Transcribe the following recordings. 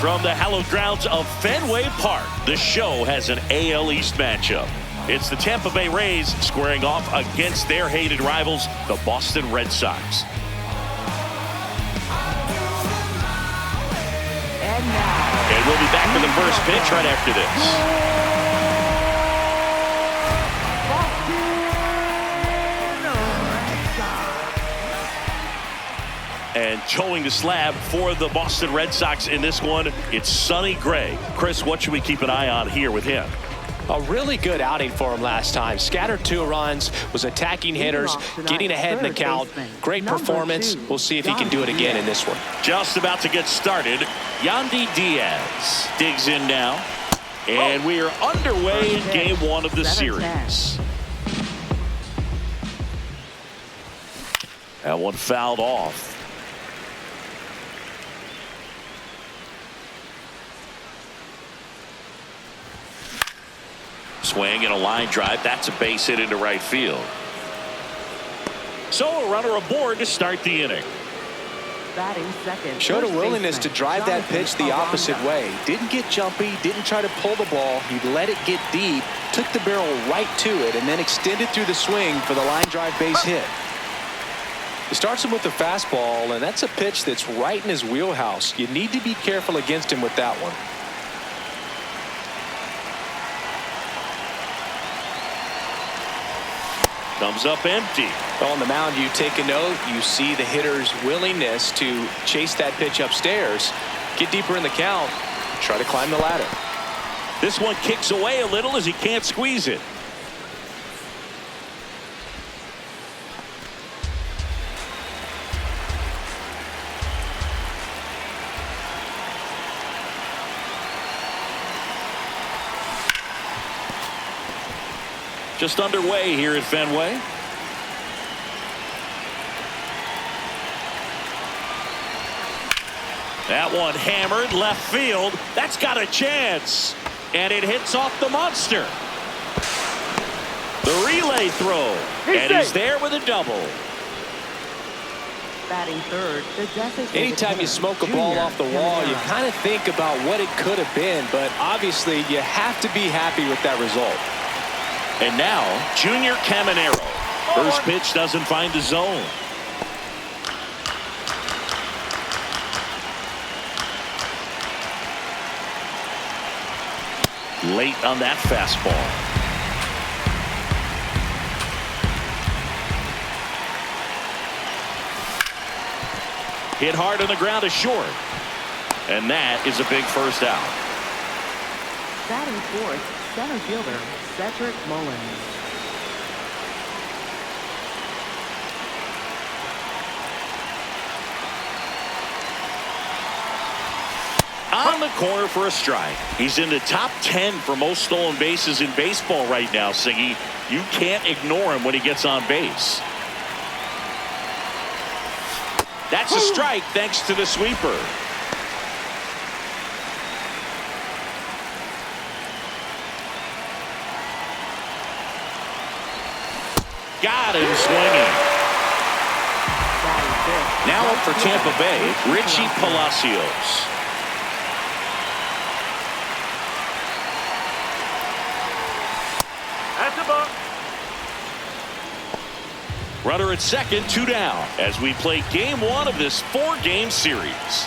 From the hallowed grounds of Fenway Park, the show has an AL East matchup. It's the Tampa Bay Rays squaring off against their hated rivals, the Boston Red Sox. And we'll be back for the first pitch right after this. And towing the slab for the Boston Red Sox in this one, it's Sonny Gray. Chris, what should we keep an eye on here with him? A really good outing for him last time. Scattered 2 runs, was attacking hitters, getting ahead in the count. Great performance. We'll see if he can do it again in this one. Just about to get started. Yandy Diaz digs in now. And we are underway in game 1 of the series. That one fouled off. Swing and a line drive. That's a base hit into right field. So a runner aboard to start the inning. Showed a willingness to drive that pitch the opposite way. Didn't get jumpy, didn't try to pull the ball. He let it get deep, took the barrel right to it, and then extended through the swing for the line drive base hit. He starts him with the fastball, and that's a pitch that's right in his wheelhouse. You need to be careful against him with that one. Comes up empty. On the mound, you take a note. You see the hitter's willingness to chase that pitch upstairs, get deeper in the count, try to climb the ladder. This one kicks away a little as he can't squeeze it. Just underway here at Fenway. That one hammered left field. That's got a chance. And it hits off the monster. The relay throw. And he's there with a double. Batting third, anytime you smoke a ball off the wall, you kind of think about what it could have been. But obviously, you have to be happy with that result. And now, Junior Caminero. First pitch doesn't find the zone. Late on that fastball. Hit hard on the ground is short. And that is a big first out. Batting fourth, center fielder Cedric Mullins. On the corner for a strike. He's in the top 10 for most stolen bases in baseball right now, Siggy. You can't ignore him when he gets on base. That's a strike thanks to the sweeper. Got him swinging. Now up for Tampa Bay, Richie Palacios. That's a ball. Runner at second, 2 down as we play game 1 of this 4-game series.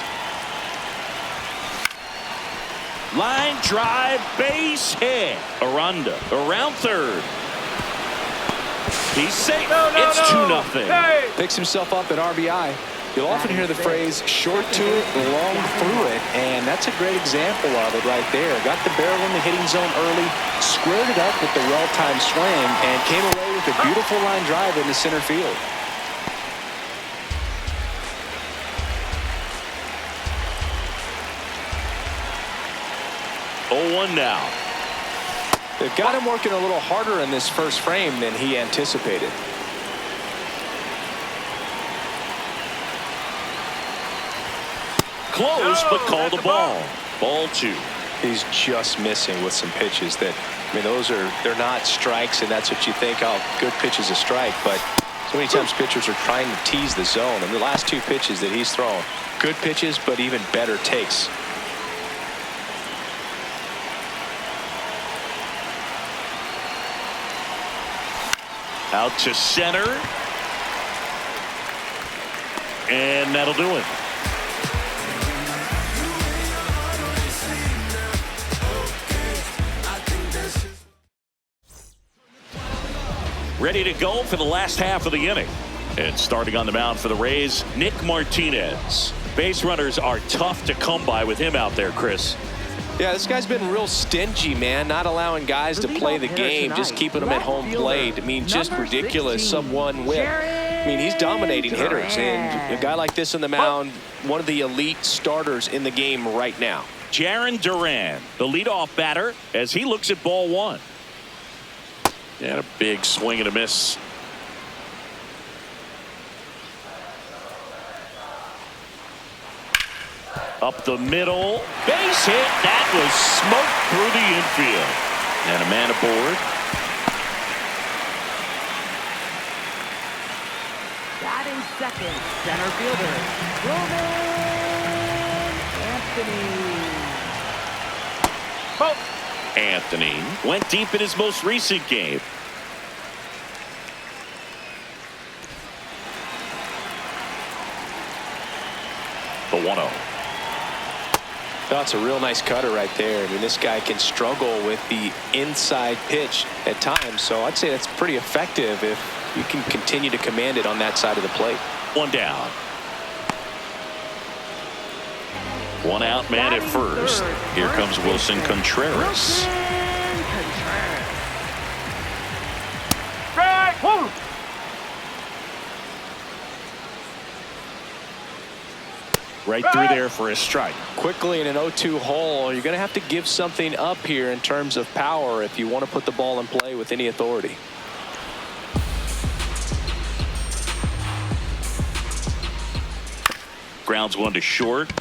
Line drive, base hit. Aranda around third. He's safe. It's 2-0. Hey. Picks himself up at RBI. You'll often hear the phrase short to it, long through it, and that's a great example of it right there. Got the barrel in the hitting zone early, squared it up with the well-timed swing, and came away with a beautiful line drive into center field. Oh, 1 now. They've got him working a little harder in this first frame than he anticipated. Close, but called a ball. Ball 2. He's just missing with some pitches that, I mean, they're not strikes, and that's what you think, oh, good pitch is a strike. But so many times pitchers are trying to tease the zone, and the last 2 pitches that he's thrown, good pitches, but even better takes. Out to center. And that'll do it. Ready to go for the last half of the inning. And starting on the mound for the Rays, Nick Martinez. Base runners are tough to come by with him out there, Chris. Yeah, this guy's been real stingy, man. Not allowing guys to play the game, just keeping them at home plate. I mean, just ridiculous. Sub-1 whip. I mean, he's dominating hitters. And a guy like this on the mound, one of the elite starters in the game right now. Jarren Duran, the leadoff batter, as he looks at ball one. And a big swing and a miss. Up the middle, base hit. That was smoked through the infield. And a man aboard. Batting second, center fielder, Anthony. Anthony went deep in his most recent game. The 1-0. That's a real nice cutter right there. I mean, this guy can struggle with the inside pitch at times, so I'd say that's pretty effective if you can continue to command it on that side of the plate. One down. One out, man at first. Here comes Wilson Contreras. Right through there for a strike. Quickly in an 0-2 hole, you're going to have to give something up here in terms of power if you want to put the ball in play with any authority. Grounds one to short.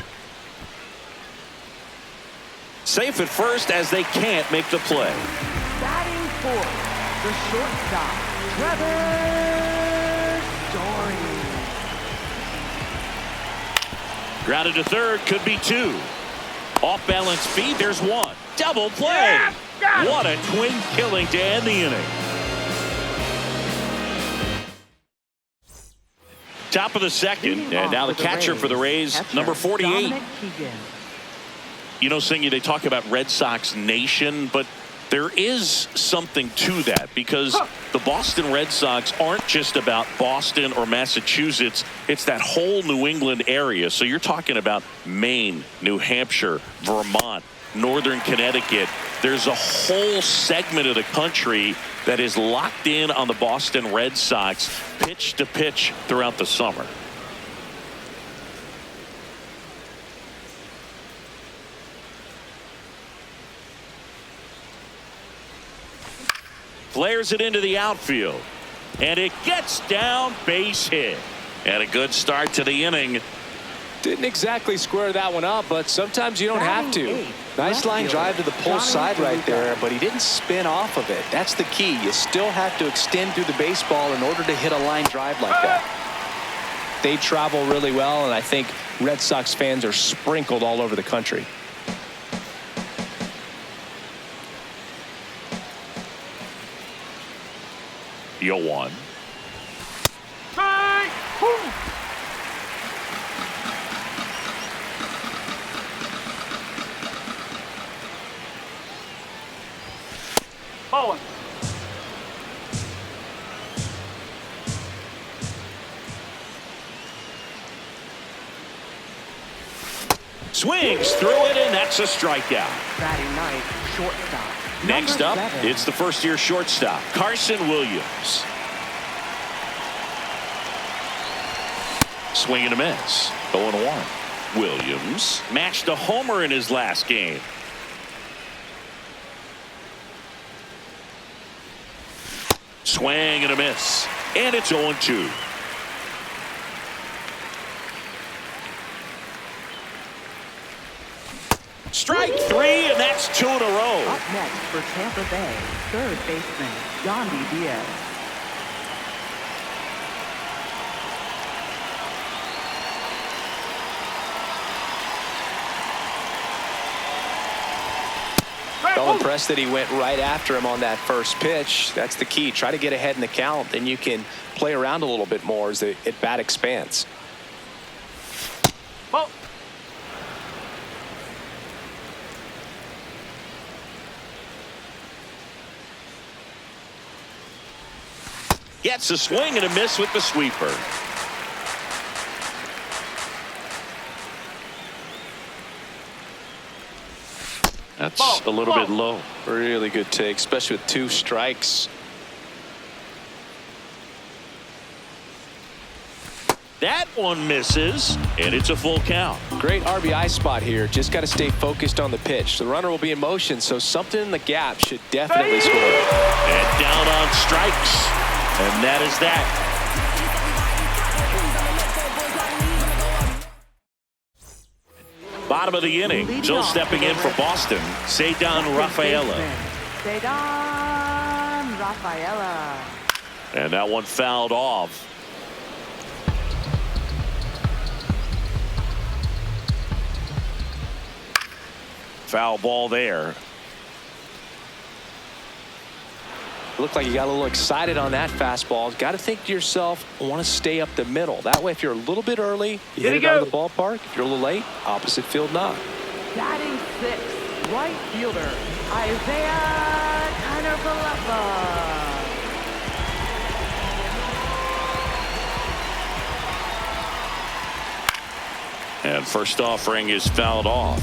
Safe at first as they can't make the play. Batting fourth, the shortstop, Trevor Story. Grounded to third, could be two. Off balance feet, there's one. Double play. What a twin killing to end the inning. Top of the second, and now the catcher for the Rays, number 48. You know, Singy, they talk about Red Sox Nation, but there is something to that because the Boston Red Sox aren't just about Boston or Massachusetts. It's that whole New England area. So you're talking about Maine, New Hampshire, Vermont, Northern Connecticut. There's a whole segment of the country that is locked in on the Boston Red Sox pitch to pitch throughout the summer. Flares it into the outfield. And it gets down, base hit. And a good start to the inning. Didn't exactly square that one up, but sometimes you don't have to. Nice line drive to the pull side right there, but he didn't spin off of it. That's the key. You still have to extend through the baseball in order to hit a line drive like that. They travel really well, and I think Red Sox fans are sprinkled all over the country. The 0-1. Bowling. Swings through it, and that's a strikeout. Batting ninth, shortstop. Next Number up, 7. it's the first-year shortstop, Carson Williams. Swing and a miss. 0-1. Williams matched a homer in his last game. Swing and a miss. And it's 0-2. Strike three, and that's 2 in a row. Up next for Tampa Bay, third baseman, Yandy Diaz. Well, impressed that he went right after him on that first pitch. That's the key. Try to get ahead in the count. Then you can play around a little bit more as the at-bat expands. Ball. Gets a swing and a miss with the sweeper. That's a little bit low. Really good take, especially with 2 strikes. That one misses, and it's a full count. Great RBI spot here. Just got to stay focused on the pitch. The runner will be in motion, so something in the gap should definitely score. And down on strikes. And that is that. Bottom of the inning. Still stepping in for Boston, Ceddanne Rafaela. Ceddanne Rafaela. And that one fouled off. Foul ball there. Looked like you got a little excited on that fastball. Got to think to yourself, I want to stay up the middle. That way, if you're a little bit early, you hit it out of the ballpark. If you're a little late, opposite field knock. Batting 6, right fielder, Isaiah Kiner-Falefa. And first offering is fouled off.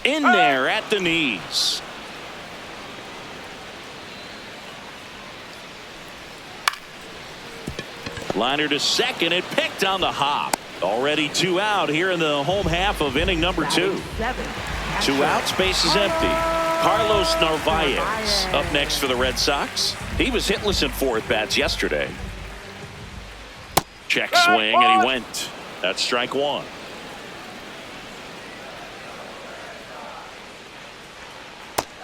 In there at the knees. Liner to second, and picked on the hop. Already 2 out here in the home half of inning number 2. 2 outs, base is empty. Carlos Narvaez up next for the Red Sox. He was hitless in 4 at-bats yesterday. Check swing, and he went. That's strike 1.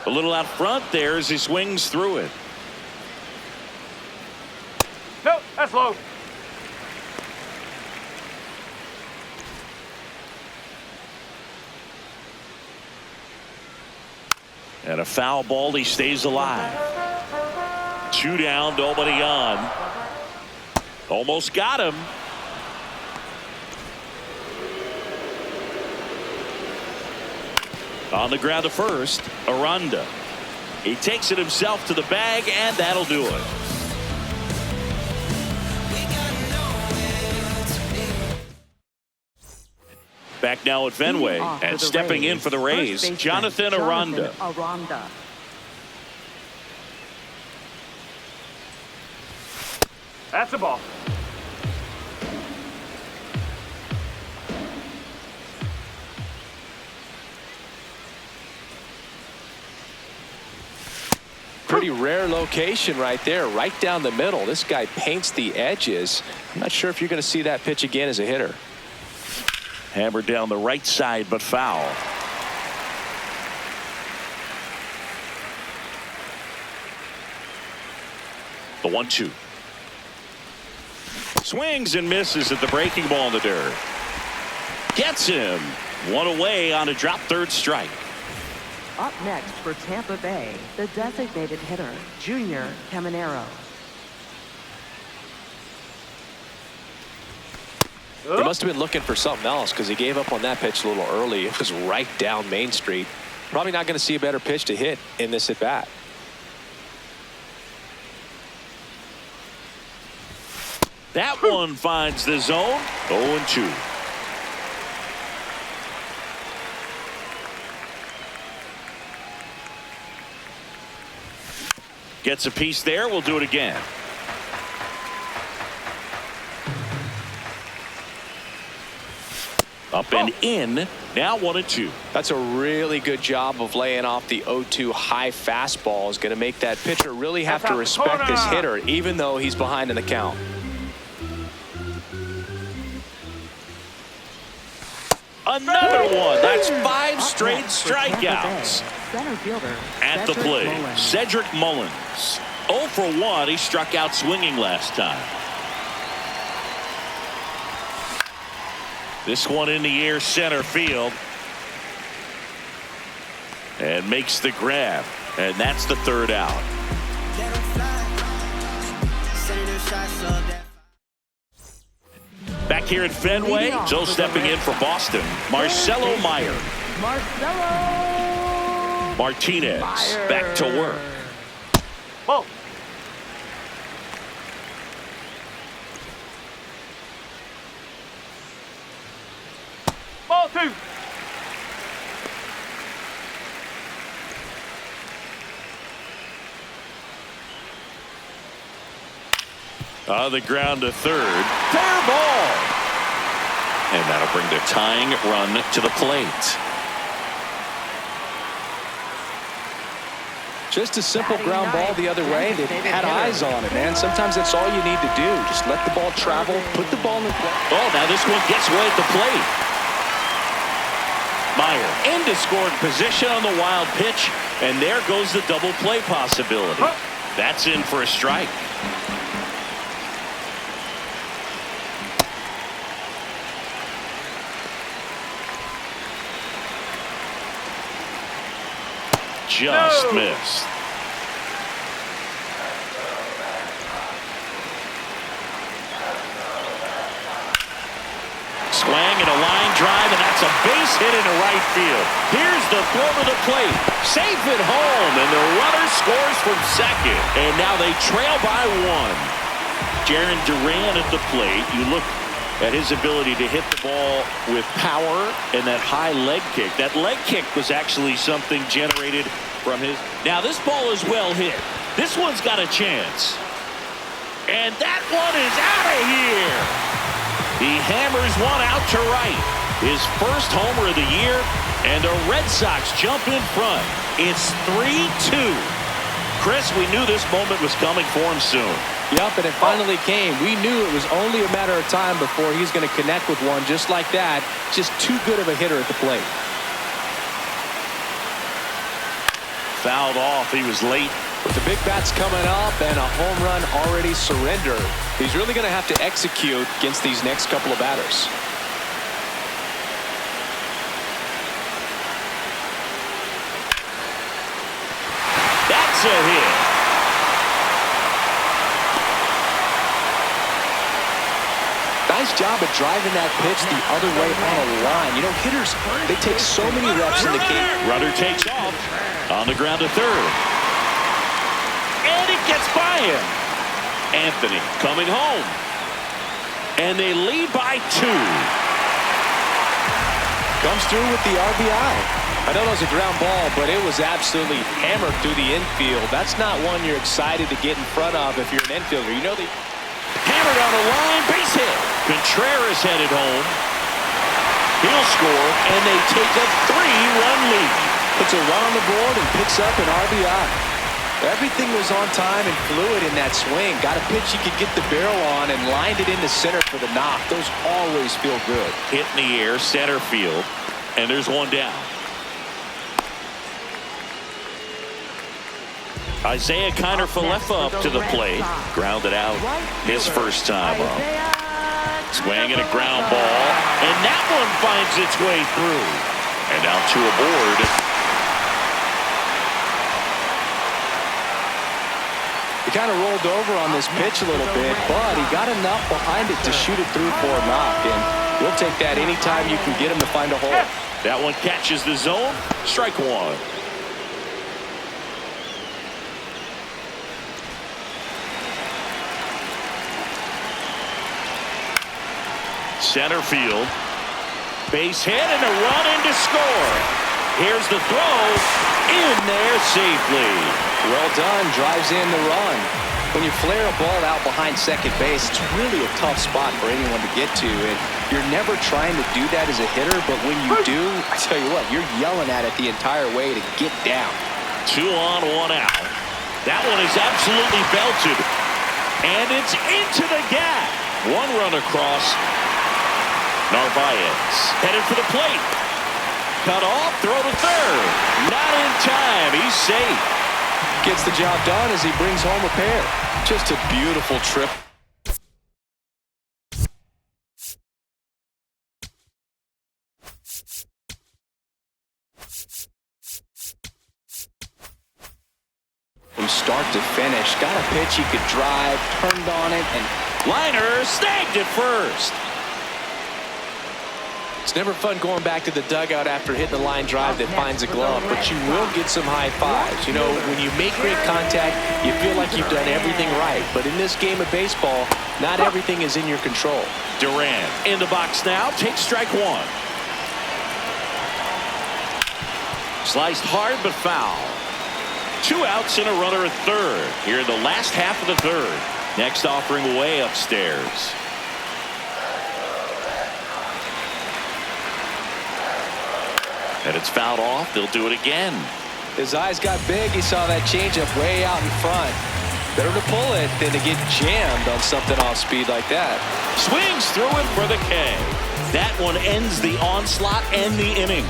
A little out front there as he swings through it. No, that's low. And a foul ball, he stays alive. 2 down, nobody on. Almost got him. On the ground to first, Aranda. He takes it himself to the bag, and that'll do it. Back now at Fenway, and stepping in for the Rays, Jonathan Aranda. That's the ball. Pretty rare location right there, right down the middle. This guy paints the edges. I'm not sure if you're going to see that pitch again as a hitter. Hammered down the right side, but foul. The 1-2. Swings and misses at the breaking ball in the dirt. Gets him. 1 away on a drop third strike. Up next for Tampa Bay, the designated hitter, Junior Caminero. He must have been looking for something else because he gave up on that pitch a little early. It was right down Main Street. Probably not going to see a better pitch to hit in this at bat. That one finds the zone. 0-2. Gets a piece there. We'll do it again. Up and in. Now 1-2. That's a really good job of laying off the 0-2 high fastball. Is going to make that pitcher really have to respect this hitter, even though he's behind in the count. Another one. That's 5 straight strikeouts. Center fielder, At the plate, Cedric Mullins. 0 for 1. He struck out swinging last time. This one in the air center field. and makes the grab. And that's the third out. Back here at Fenway, Joe stepping in for Boston. Marcelo Meyer. Martinez back to work. Ball. Ball 2. On the ground to third. Fair ball. And that'll bring the tying run to the plate. Just a simple ground ball the other way. They had eyes on it, man. Sometimes that's all you need to do. Just let the ball travel, put the ball in play. Oh, now this one gets right at the plate. Meyer into scoring position on the wild pitch, and there goes the double play possibility. That's in for a strike. Just missed. Swing and a line drive, and that's a base hit into right field. Here's the throw to the plate. Safe at home, and the runner scores from second. And now they trail by 1. Jaron Duran at the plate. You look at his ability to hit the ball with power and that high leg kick. That leg kick was actually something generated from his. Now this ball is well hit. This one's got a chance. And that one is out of here. He hammers one out to right. His first homer of the year, and the Red Sox jump in front. It's 3-2. Chris, we knew this moment was coming for him soon. Yep, and it finally came. We knew it was only a matter of time before he's going to connect with one just like that. Just too good of a hitter at the plate. Fouled off. He was late. With the big bats coming up and a home run already surrendered, he's really going to have to execute against these next couple of batters. That's a hit. Nice job of driving that pitch the other way on a line. You know, hitters, they take so many reps in the game. Runner takes off on the ground to third. And it gets by him. Anthony coming home. And they lead by 2. Comes through with the RBI. I know it was a ground ball, but it was absolutely hammered through the infield. That's not one you're excited to get in front of if you're an infielder. You know the hammered on the line, base hit. Contreras headed home. He'll score, and they take a 3-run lead. Puts a run on the board and picks up an RBI. Everything was on time and fluid in that swing. Got a pitch he could get the barrel on and lined it into center for the knock. Those always feel good. Hit in the air, center field, and there's one down. Isaiah Kiner-Falefa up to the plate. Grounded out his first time up. Swing and a ground ball, and that one finds its way through. And now 2 aboard. He kind of rolled over on this pitch a little bit, but he got enough behind it to shoot it through for a knock. And we'll take that anytime you can get him to find a hole. That one catches the zone. Strike 1. Center field. Base hit and a run in to score. Here's the throw. In there safely. Well done. Drives in the run. When you flare a ball out behind second base, it's really a tough spot for anyone to get to. And you're never trying to do that as a hitter, but when you do, I tell you what, you're yelling at it the entire way to get down. 2 on, 1 out. That one is absolutely belted. And it's into the gap. 1 run across. Narvaez headed for the plate. Cut off, throw to third. Not in time. He's safe. Gets the job done as he brings home a pair. Just a beautiful trip. start to finish. Got a pitch he could drive, turned on it, and liner snagged it first. it's never fun going back to the dugout after hitting a line drive that finds a glove, but you will get some high fives. You know, when you make great contact, you feel like you've done everything right. But in this game of baseball, not everything is in your control. Duran in the box now, takes strike one. Sliced hard but foul. 2 outs and a runner at third here in the last half of the third. Next offering way upstairs. And it's fouled off. They'll do it again. His eyes got big. He saw that changeup way out in front. Better to pull it than to get jammed on something off speed like that. Swings through him for the K. That one ends the onslaught and the inning.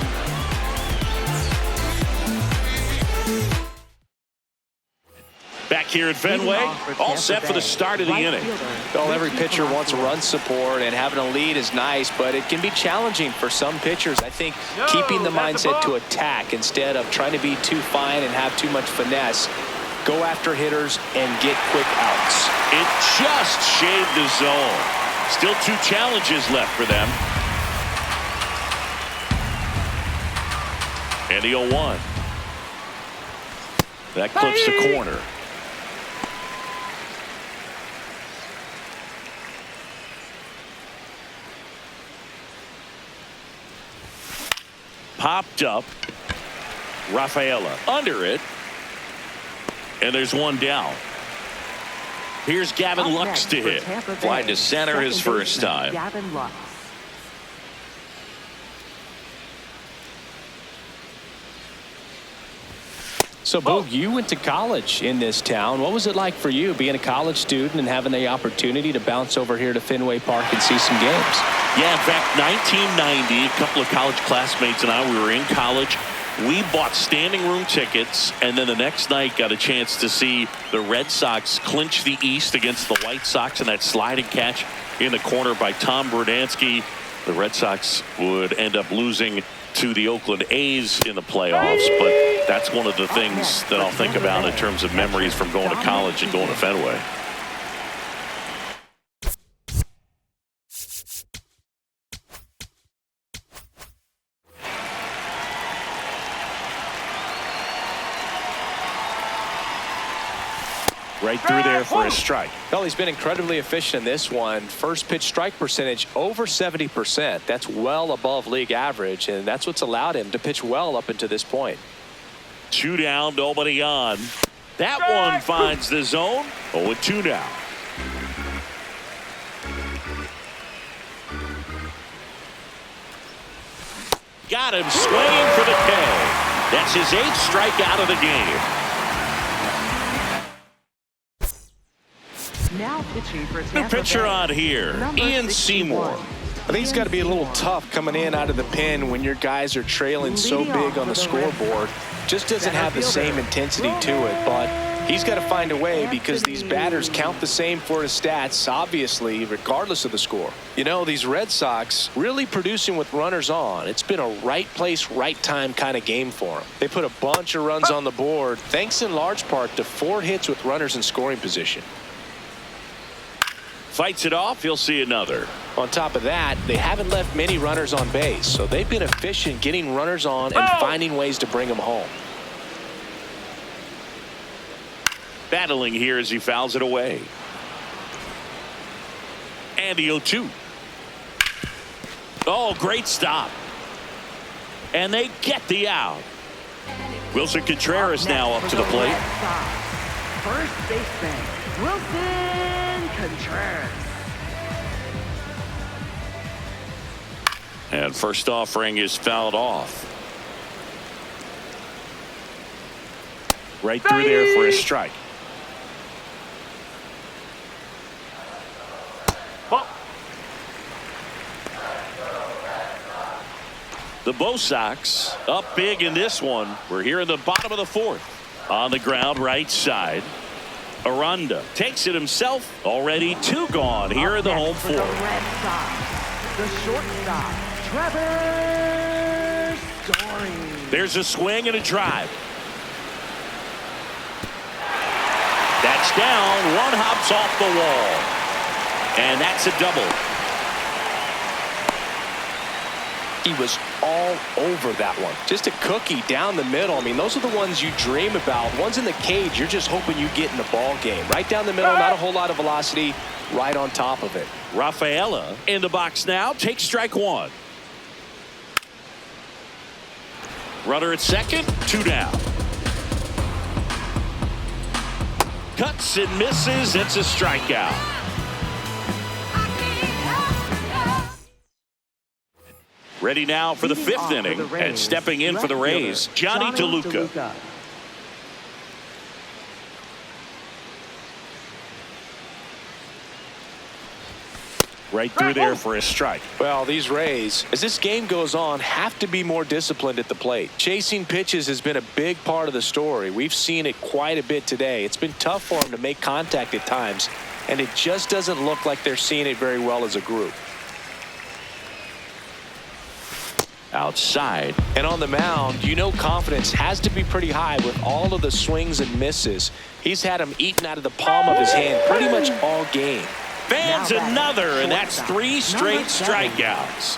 Back here at Fenway, all set for the start of the inning. Well, every pitcher wants run support, and having a lead is nice, but it can be challenging for some pitchers. I think keeping the mindset to attack instead of trying to be too fine and have too much finesse. Go after hitters and get quick outs. It just shaved the zone. Still 2 challenges left for them. And the 0-1. That clips the corner. Popped up. Rafaela under it. And there's one down. Here's Gavin Lux to hit. Flying to center his first time. Gavin Lux. So, Boog, you went to college in this town. What was it like for you being a college student and having the opportunity to bounce over here to Fenway Park and see some games? Yeah, in fact, 1990, a couple of college classmates and I, we were in college. We bought standing room tickets, and then the next night got a chance to see the Red Sox clinch the East against the White Sox in that sliding catch in the corner by Tom Brudansky. The Red Sox would end up losing to the Oakland A's in the playoffs, but that's one of the things that I'll think about in terms of memories from going to college and going to Fenway. Right through there for a strike. Well, he's been incredibly efficient in this one. First pitch strike percentage over 70%. That's well above league average, and that's what's allowed him to pitch well up until this point. 2 down, nobody on. That one finds the zone. 0-2 now. Got him swinging for the K. That's his 8th strikeout of the game. Now pitching for The Tampa pitcher Bay, on here, number Ian 61. Seymour. I think it's got to be a little tough coming in out of the pen when your guys are trailing so Leading big off on the for the Red scoreboard. Just doesn't have the same intensity to it, but he's got to find a way because these batters count the same for his stats, obviously, regardless of the score. You know, these Red Sox really producing with runners on. It's been a right place, right time kind of game for them. They put a bunch of runs on the board, thanks in large part to 4 hits with runners in scoring position. Fights it off, he'll see another. On top of that, they haven't left many runners on base, so they've been efficient getting runners on and finding ways to bring them home. Battling here as he fouls it away. And the 0-2. Oh, great stop. And they get the out. Wilson Contreras now up to the plate. First baseman, Wilson Contreras. And first offering is fouled off. Right through there for a strike. The BOS Sox up big in this one. We're here in the bottom of the 4th. On the ground, right side. Aranda takes it himself. Already 2 gone here in the home 4th. The Red Sox, the shortstop, Trevor Story. There's a swing and a drive. down. One hops off the wall. And that's a double. He was all over that one. Just a cookie down the middle. I mean, those are the ones you dream about. Ones in the cage, you're just hoping you get in the ball game. Right down the middle, not a whole lot of velocity, right on top of it. Rafaela in the box now. Takes strike one. Runner at second, 2 down. Cuts and misses. It's a strikeout. Ready now for the 5th inning, and stepping in for the Rays, Johnny DeLuca. Right through there for a strike. Well, these Rays, as this game goes on, have to be more disciplined at the plate. Chasing pitches has been a big part of the story. We've seen it quite a bit today. It's been tough for them to make contact at times, and it just doesn't look like they're seeing it very well as a group. Outside. And on the mound, you know confidence has to be pretty high with all of the swings and misses. He's had them eaten out of the palm of his hand pretty much all game. Fans another, and that's 3 straight strikeouts.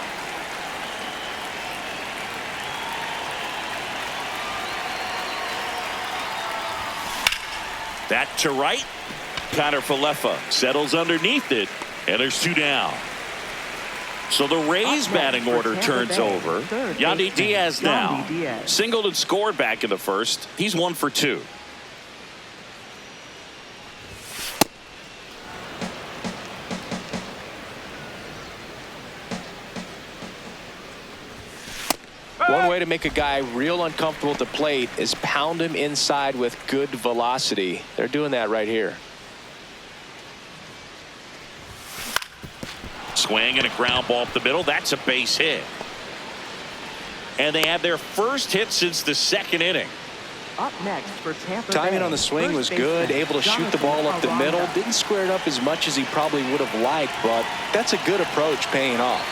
That to right. Connor Falefa settles underneath it, and there's 2 down. So the Rays batting order turns over. Yandy Diaz now. Singled and scored back in the first. He's 1 for 2. One way to make a guy real uncomfortable at the plate is pound him inside with good velocity. They're doing that right here. Swing and a ground ball up the middle. That's a base hit. And they had their first hit since the 2nd inning. Up next for Tampa Timing Bay, on the swing was first good. baseman, Able to shoot the ball up the middle. Didn't square it up as much as he probably would have liked, but that's a good approach paying off.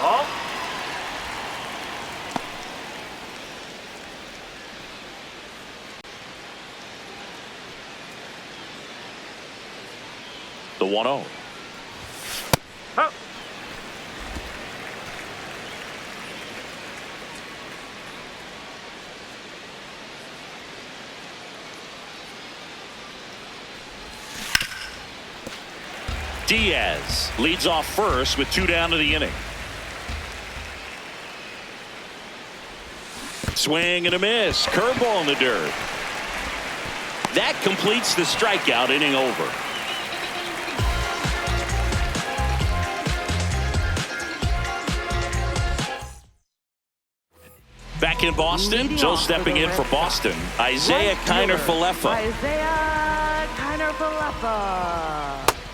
Oh. The 1-0. Huh. Diaz leads off first with 2 down to the inning. Swing and a miss. Curveball in the dirt. That completes the strikeout. Inning over. Back in Boston, Joe stepping in for Boston. Isaiah Kiner Falefa.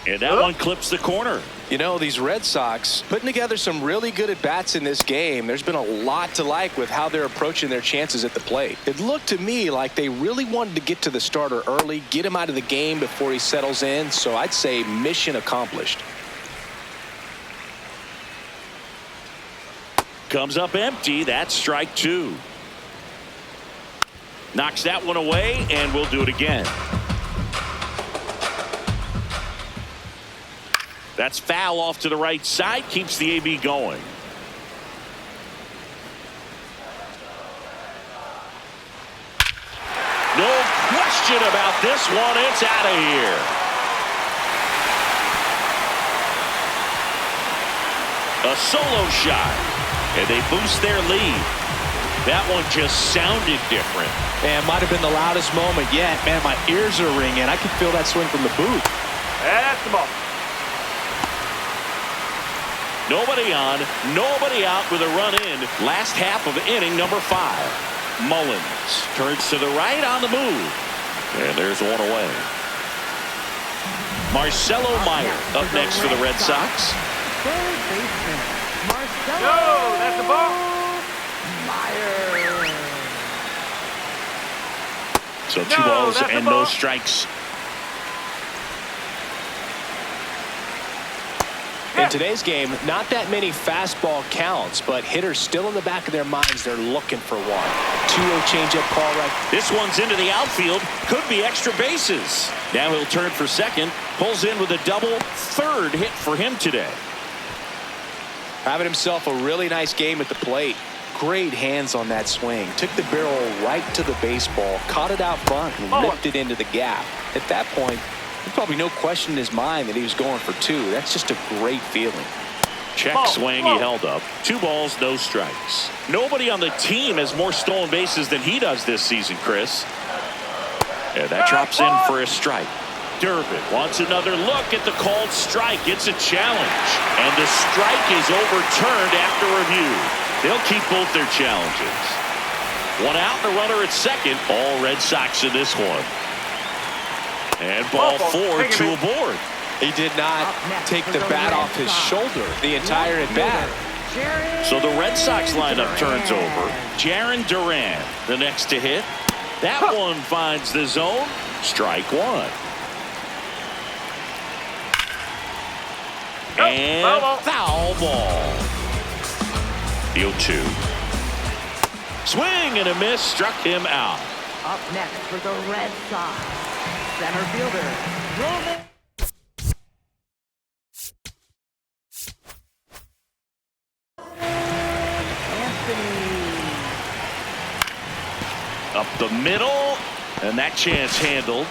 And that one clips the corner. You know, these Red Sox putting together some really good at-bats in this game. There's been a lot to like with how they're approaching their chances at the plate. It looked to me like they really wanted to get to the starter early, get him out of the game before he settles in. So I'd say mission accomplished. Comes up empty. That's strike 2. Knocks that one away, and we'll do it again. That's foul off to the right side. Keeps the AB going. No question about this one. It's out of here. A solo shot. And they boost their lead. That one just sounded different. Man, might have been the loudest moment yet. Man, my ears are ringing. I can feel that swing from the booth. That's the ball. Nobody on, nobody out with a run in. Last half of inning number 5. Mullins turns to the right on the move. And there's one away. Marcelo Meyer up next for the Red Sox. Third baseman, Marcelo. No, that's the ball. Meyer. So 2 balls and no strikes. In today's game, not that many fastball counts, but hitters still in the back of their minds, they're looking for one. 2-0 changeup call right. This one's into the outfield. Could be extra bases. Now he'll turn for second. Pulls in with a double. Third hit for him today. Having himself a really nice game at the plate. Great hands on that swing. Took the barrel right to the baseball. Caught it out front and whipped it into the gap. At that point, there's probably no question in his mind that he was going for two. That's just a great feeling. Check swing. He held up. 2 balls, no strikes. Nobody on the team has more stolen bases than he does this season, Chris. And that drops in for a strike. Durbin wants another look at the called strike. It's a challenge. And the strike is overturned after review. They'll keep both their challenges. 1 out and a runner at second. All Red Sox in this one. And ball 4, 2 aboard. He did not take the bat off his shoulder the entire at bat. So the Red Sox lineup turns over. Jarren Duran, the next to hit. That one finds the zone. Strike 1. And foul ball. The 0-2. Swing and a miss. Struck him out. Up next for the Red Sox, center fielder, Roman. Up the middle. And that chance handled.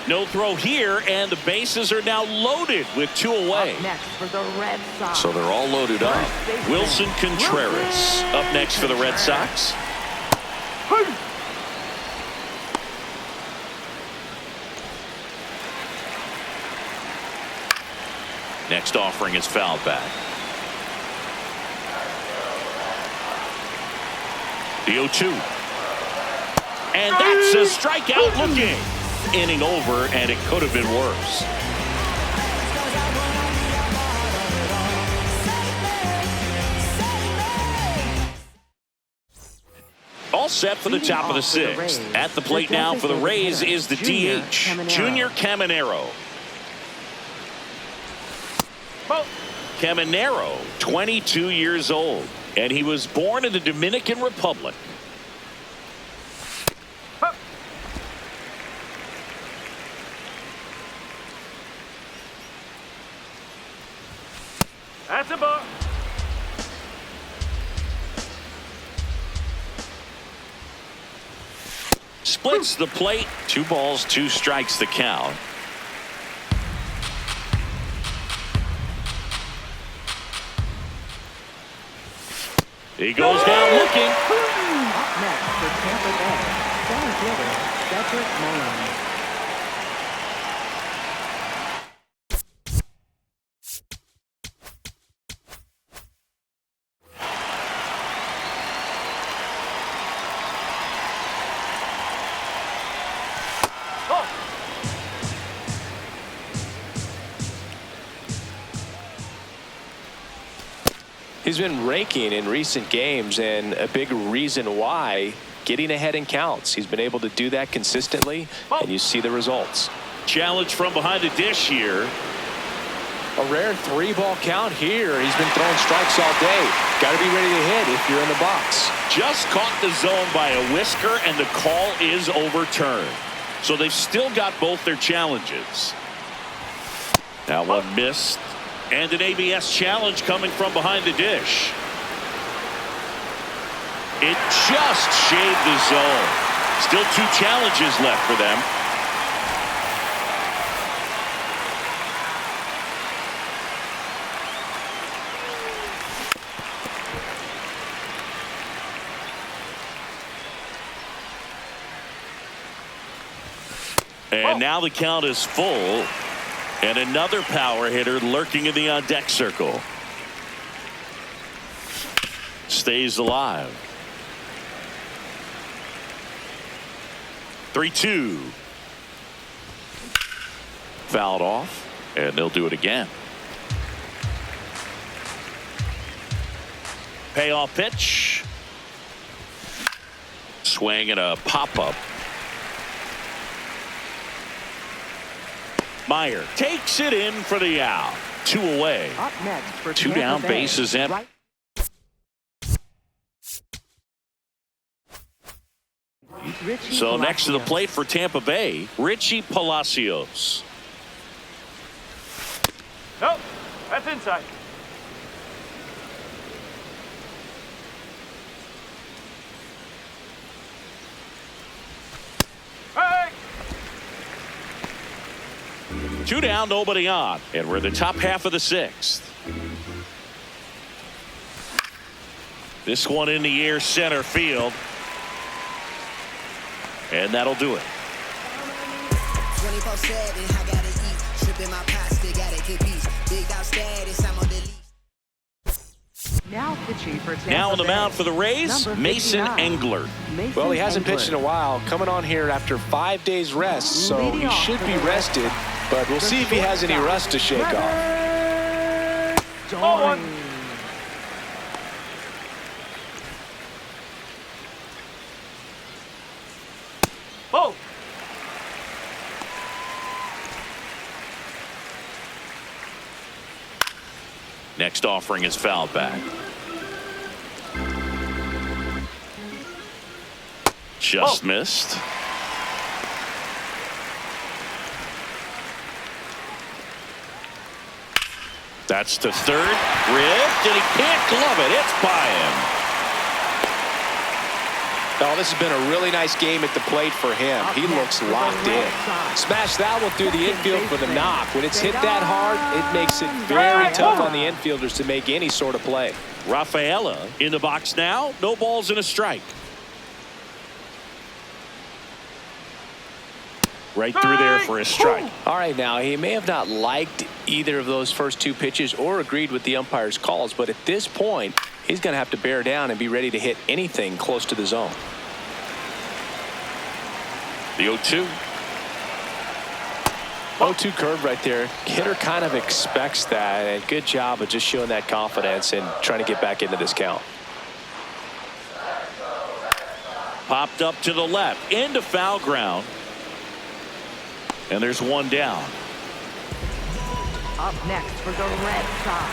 No throw here, and the bases are now loaded with 2 away. Up next for the Red Sox. So they're all loaded up. Wilson Contreras up next for the Red Sox. Next offering is fouled back. The 0-2. And that's a strikeout looking. Inning over, and it could have been worse. All set for the top of the 6th. At the plate now for the Rays is the DH, Junior Caminero. Caminero, 22 years old, and he was born in the Dominican Republic. That's a ball. Splits the plate. 2 balls, 2 strikes the count. He goes down looking. Up next for Tampa Bay, center fielder, Cedric Mullins. He's been raking in recent games, and a big reason why, getting ahead in counts. He's been able to do that consistently, and you see the results. Challenge from behind the dish here. A rare 3-ball count here. He's been throwing strikes all day. Got to be ready to hit if you're in the box. Just caught the zone by a whisker, and the call is overturned. So they've still got both their challenges. Now one missed. And an ABS challenge coming from behind the dish. It just shaved the zone. Still 2 challenges left for them. And now the count is full. And another power hitter lurking in the on-deck circle. Stays alive. 3-2. Fouled off, and they'll do it again. Payoff pitch. Swing and a pop-up. Meyer takes it in for the out. 2 away. Up next for 2 Tampa down, Bay, bases empty. right- Richie So next to the Palacios. plate for Tampa Bay, Richie Palacios. Nope. That's inside. Hey! 2 down, nobody on. And we're in the top half of the 6th. This one in the air, center field. And that'll do it. 24/7, I gotta eat. Tripping my pasta, gotta get beats. Big out status, I'm on the lead. Now pitching for Tampa Now on the Bay, mound for the Rays, number Mason 59. Englert. Mason Well, he hasn't pitched in a Englert. while. Coming on here after 5 days rest, so Leading he off should for be the Red rested. Sox, But we'll the see if he has any shortstop, rust to shake off. Trevor Oh, one. Story. Oh! Next offering is fouled back. Just missed. That's to third. Ripped, and he can't glove it. It's by him. Oh, this has been a really nice game at the plate for him. He looks locked in. Smash that one through the infield for the knock. When it's hit that hard, it makes it very tough on the infielders to make any sort of play. Rafaela in the box now. No balls and a strike. Right through there for a strike. All right, now, he may have not liked either of those first 2 pitches or agreed with the umpire's calls, but at this point, he's going to have to bear down and be ready to hit anything close to the zone. The 0-2. 0-2 curve right there. Hitter kind of expects that, and good job of just showing that confidence and trying to get back into this count. Popped up to the left. Into foul ground. And there's 1 down. Up next for the Red Sox,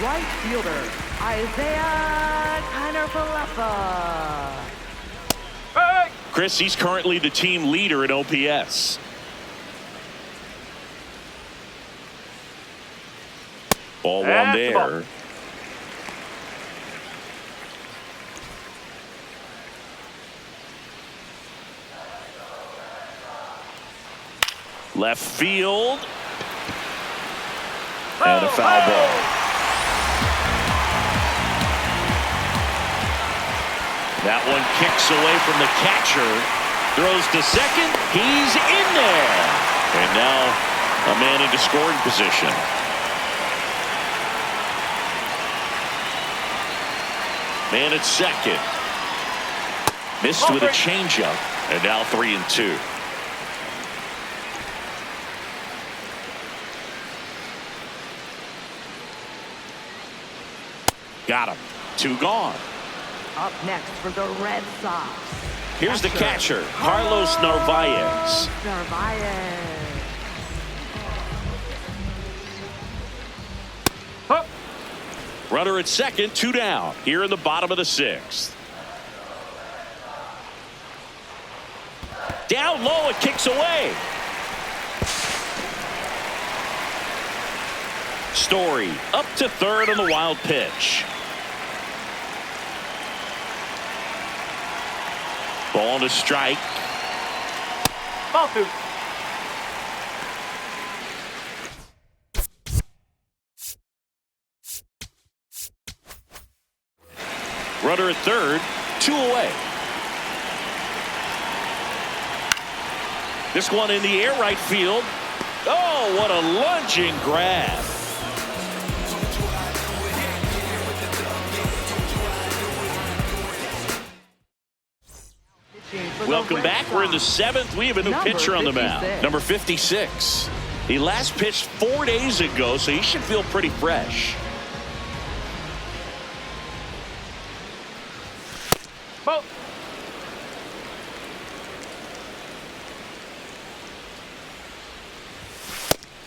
right fielder Isaiah Kiner-Falefa. Hey! Chris, he's currently the team leader in OPS. Ball 1 That's the ball. there. Left field. And a foul ball. That one kicks away from the catcher. Throws to second. He's in there. And now a man into scoring position. Man at second. Missed with a changeup. And now 3-2. Got him. 2 gone. Up next for the Red Sox. Here's the catcher, Carlos Narvaez. Narvaez. Huh. Runner at second, 2 down. Here in the bottom of the 6th. Down low, it kicks away. Story up to third on the wild pitch. Ball to strike. Ball 2. Runner at third, 2 away. This one in the air, right field. Oh, what a lunging grab. Welcome back. We're in the 7th. We have a new pitcher on the mound. Number 56. He last pitched 4 days ago, so he should feel pretty fresh. Ball.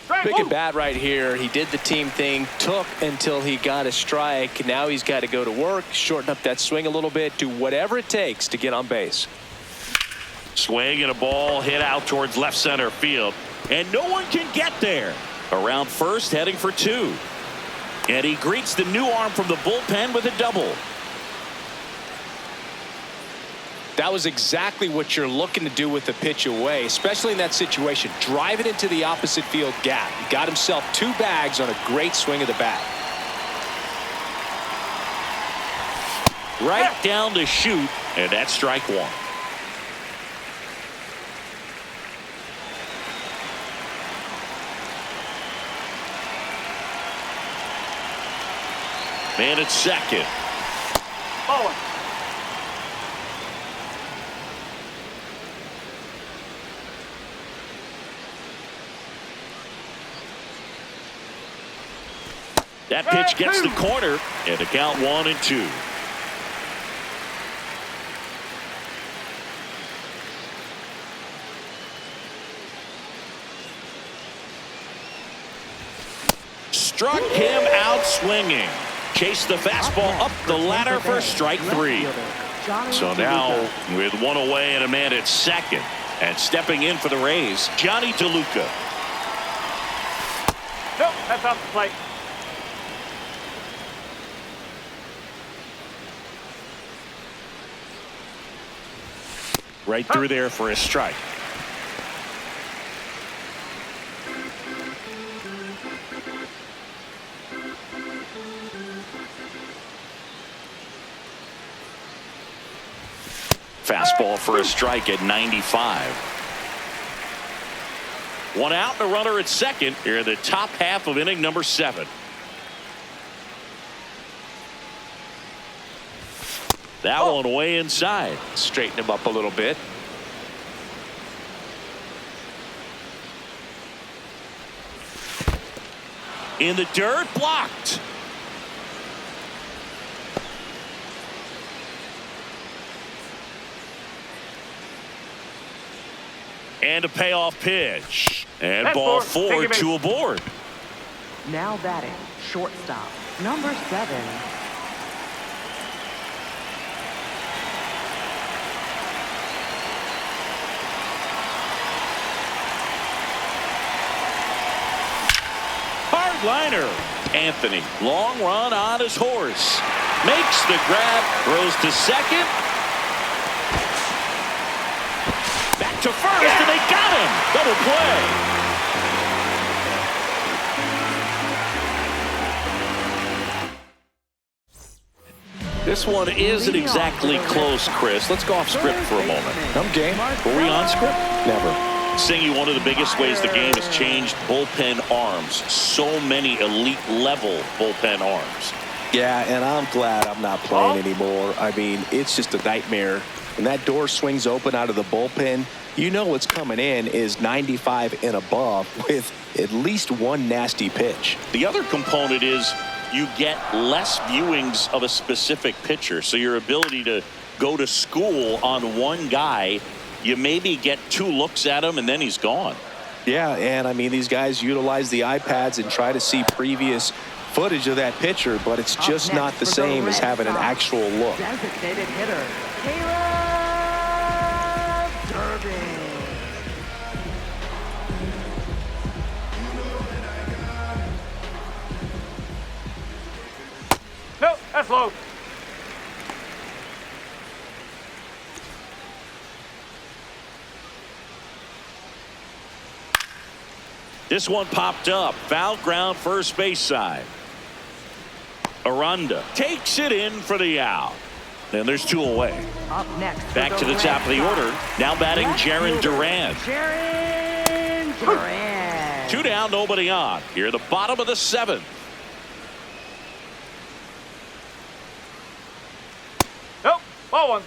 Strike. pick at bat right here. He did the team thing, took until he got a strike. Now he's got to go to work, shorten up that swing a little bit, do whatever it takes to get on base. Swing and a ball hit out towards left center field. And no one can get there. Around first, heading for 2. And he greets the new arm from the bullpen with a double. That was exactly what you're looking to do with the pitch away, especially in that situation. Drive it into the opposite field gap. He got himself 2 bags on a great swing of the bat. Right down to shoot, and that's strike 1. Man at second. Ball 1. That pitch gets the corner, and the count 1-2. Struck him out swinging. Chased the fastball up the ladder for strike 3. So now with 1 away and a man at second, and stepping in for the Rays, Johnny DeLuca. Nope, that's off the plate. Right through there for a strike. Fastball for a strike at 95. 1 out and a runner at second here in the top half of inning number 7. That one way inside. Straighten him up a little bit. In the dirt, blocked. And a payoff pitch. And That's ball 4. 4, Take it 2 aboard. Now batting, shortstop, number 7. Liner. Anthony, long run on his horse. Makes the grab, throws to second. Back to first, and they got him. Double play. This one isn't exactly close, Chris. Let's go off script for a moment. I'm game. Were we on script? Never. Singy, one of the biggest ways the game has changed bullpen arms. So many elite level bullpen arms. Yeah, and I'm glad I'm not playing anymore. I mean, it's just a nightmare. When that door swings open out of the bullpen, you know what's coming in is 95 and above with at least 1 nasty pitch. The other component is you get less viewings of a specific pitcher. So your ability to go to school on one guy, you maybe get 2 looks at him and then he's gone. Yeah, and I mean, these guys utilize the iPads and try to see previous footage of that pitcher, but it's just not the same as having an actual look. Designated hitter, Caleb Durbin. Nope, that's low. This one popped up. Foul ground, first base side. Aranda takes it in for the out. And there's 2 away. Up next. Back to the top of the order. Now batting Jaron Duran. Jaron Duran. 2 down, nobody on. Here at the bottom of the 7th. Nope, ball 1.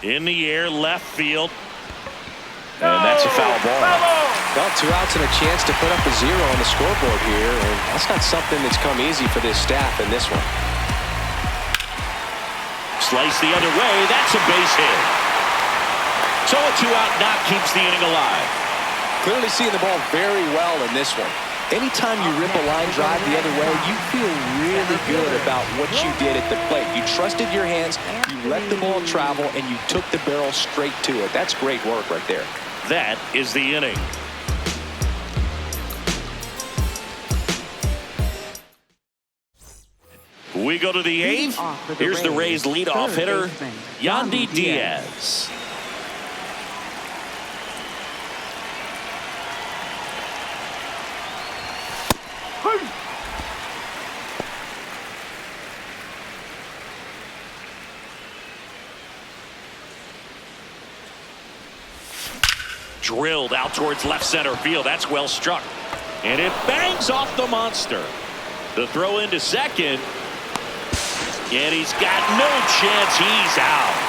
In the air, left field. And that's a foul ball. Well, 2 outs and a chance to put up a 0 on the scoreboard here, and that's not something that's come easy for this staff in this one. Slice the other way. That's a base hit. So a 2-out knock keeps the inning alive. Clearly seeing the ball very well in this one. Anytime you rip a line drive the other way, you feel really good about what you did at the plate. You trusted your hands, you let the ball travel, and you took the barrel straight to it. That's great work right there. That is the inning. We go to the eighth. Here's the Rays leadoff hitter, Yandy Diaz. Drilled out towards left center field. That's well struck. And it bangs off the monster. The throw into second. And he's got no chance. He's out.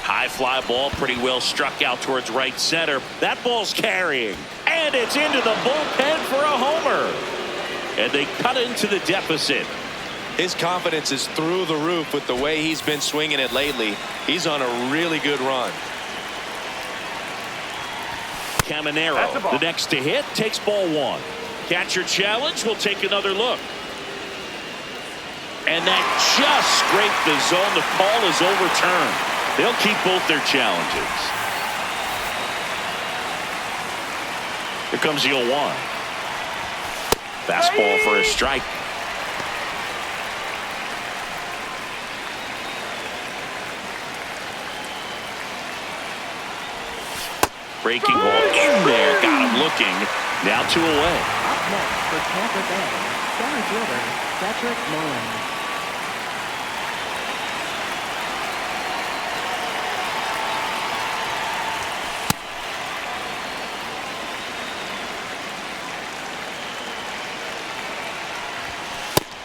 High fly ball, pretty well struck out towards right center. That ball's carrying. And it's into the bullpen for a homer. And they cut into the deficit. His confidence is through the roof with the way he's been swinging it lately. He's on a really good run. Caminero, the next to hit, takes ball one. Catcher challenge will take another look. And that just scraped the zone. The call is overturned. They'll keep both their challenges. Here comes the 0-1. Fastball for a strike. Breaking ball in there. Got him looking. Now 2 away. Up next for Tampa Bay, center fielder Cedric Mullins.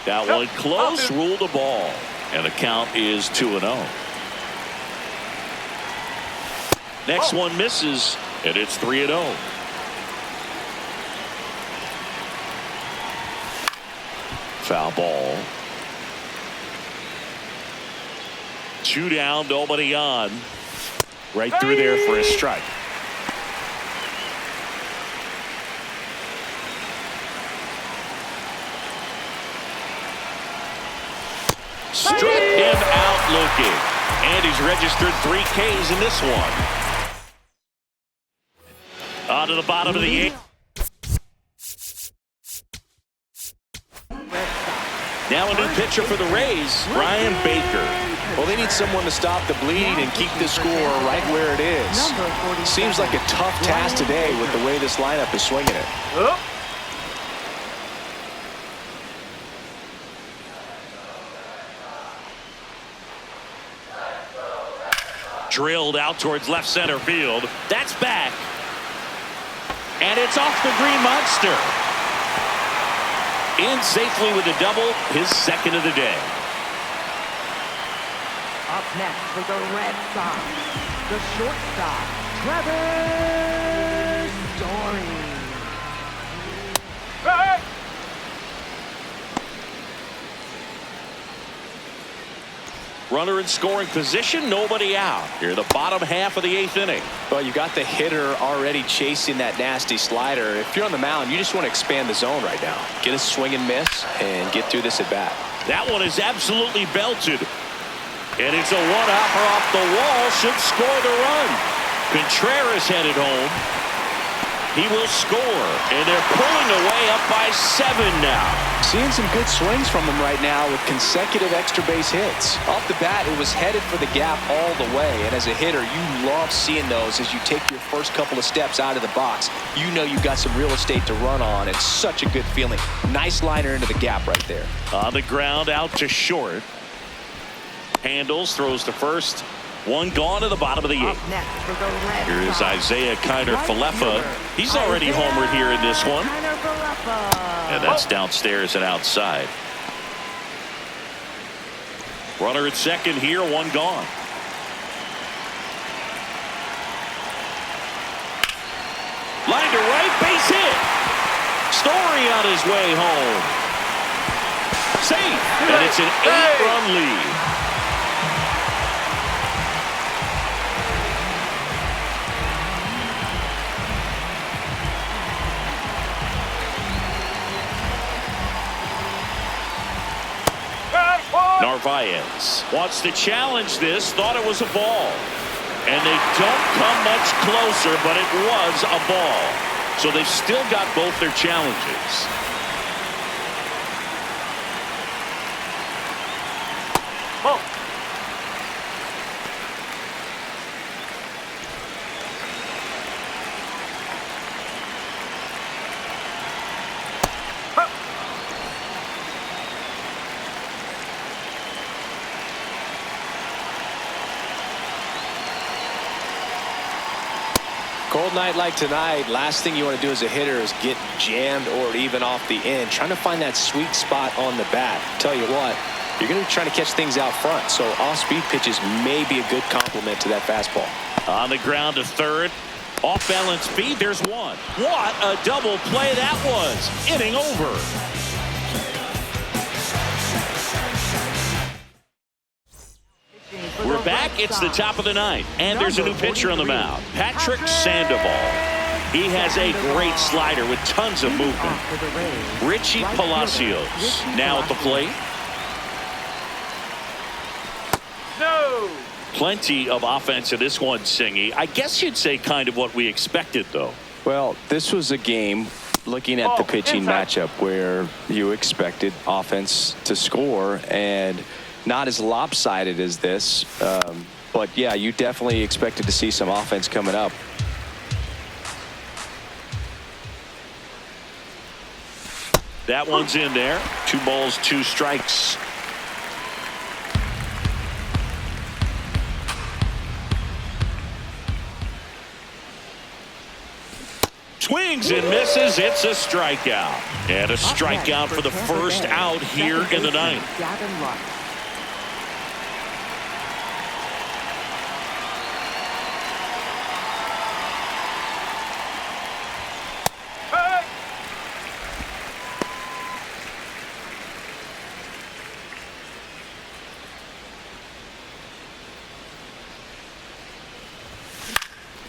That one close, ruled the ball. And the count is 2-0. Next one misses, and it's 3-0. Foul ball. 2 down, nobody on. Right through there for a strike. Struck him out looking. And he's registered 3 Ks in this one. On to the bottom of the 8th. Now a new pitcher for the Rays, Brian Baker. Well, they need someone to stop the bleed and keep the score right where it is. Seems like a tough task today with the way this lineup is swinging it. Drilled out towards left center field. That's back. And it's off the green monster. In safely with a double, his second of the day. Up next for the Red Sox, the shortstop, Trevor Story. Hey! Runner in scoring position, nobody out. Here, the bottom half of the 8th inning. Well, you got the hitter already chasing that nasty slider. If you're on the mound, you just want to expand the zone right now. Get a swing and miss and get through this at bat. That one is absolutely belted. And it's a one-hopper off the wall. Should score the run. Contreras headed home. He will score. And they're pulling away up by 7 now. Seeing some good swings from him right now with consecutive extra base hits. Off the bat, it was headed for the gap all the way. And as a hitter, you love seeing those as you take your first couple of steps out of the box. You know you've got some real estate to run on. It's such a good feeling. Nice liner into the gap right there. On the ground, out to short. Handles, throws to first. One gone to the bottom of the 8th. Here's Isaiah Kiner-Falefa. He's already homered here in this one. And that's downstairs and outside. Runner at second here, one gone. Line to right, base hit. Story on his way home. Safe, and it's an 8-run lead. Narvaez wants to challenge this, thought it was a ball. And they don't come much closer, but it was a ball. So they've still got both their challenges. Oh. Cold night like tonight, last thing you want to do as a hitter is get jammed or even off the end. Trying to find that sweet spot on the bat. Tell you what, you're going to be trying to catch things out front, so off-speed pitches may be a good complement to that fastball. On the ground to third. Off-balance speed, there's one. What a double play that was. Inning over. We're back. It's the top of the ninth, and there's a new pitcher on the mound, Patrick Sandoval. He has a great slider with tons of movement. Richie Palacios now at the plate. No. Plenty of offense in this one, Singy. I guess you'd say kind of what we expected, though. Well, this was a game, looking at the pitching matchup, where you expected offense to score, and not as lopsided as this, but yeah, you definitely expected to see some offense coming up. That one's in there. 2 balls, 2 strikes. Swings and misses. It's a strikeout. And a strikeout for the first out here in the ninth.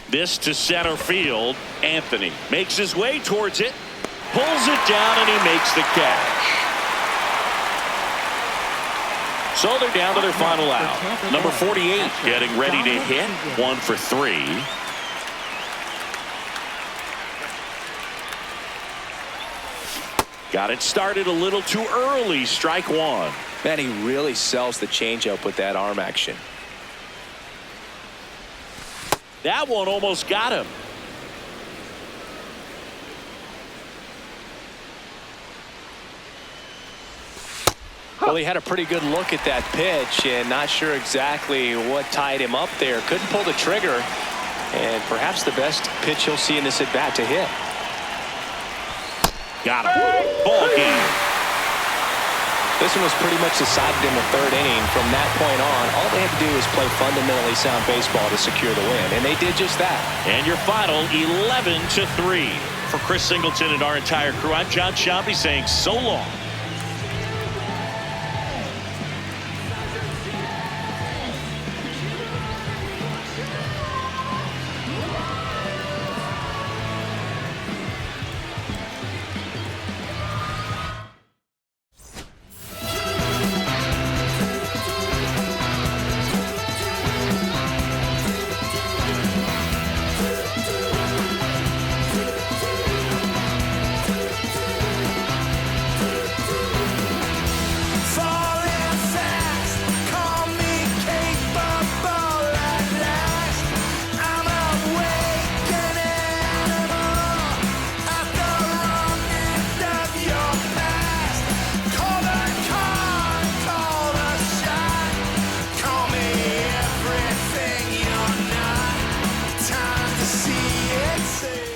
This to center field. Anthony makes his way towards it, pulls it down, and he makes the catch. So they're down to their final out. Number 48 getting ready to hit. 1 for 3. Got it started a little too early. Strike 1. Man, he really sells the changeup with that arm action. That one almost got him. Well, he had a pretty good look at that pitch and not sure exactly what tied him up there. Couldn't pull the trigger, and perhaps the best pitch he'll see in this at bat to hit. Got him. Ball game. This one was pretty much decided in the 3rd inning. From that point on, all they had to do was play fundamentally sound baseball to secure the win, and they did just that. And your final 11-3. For Chris Singleton and our entire crew, I'm John Shambi saying so long. Time to see it.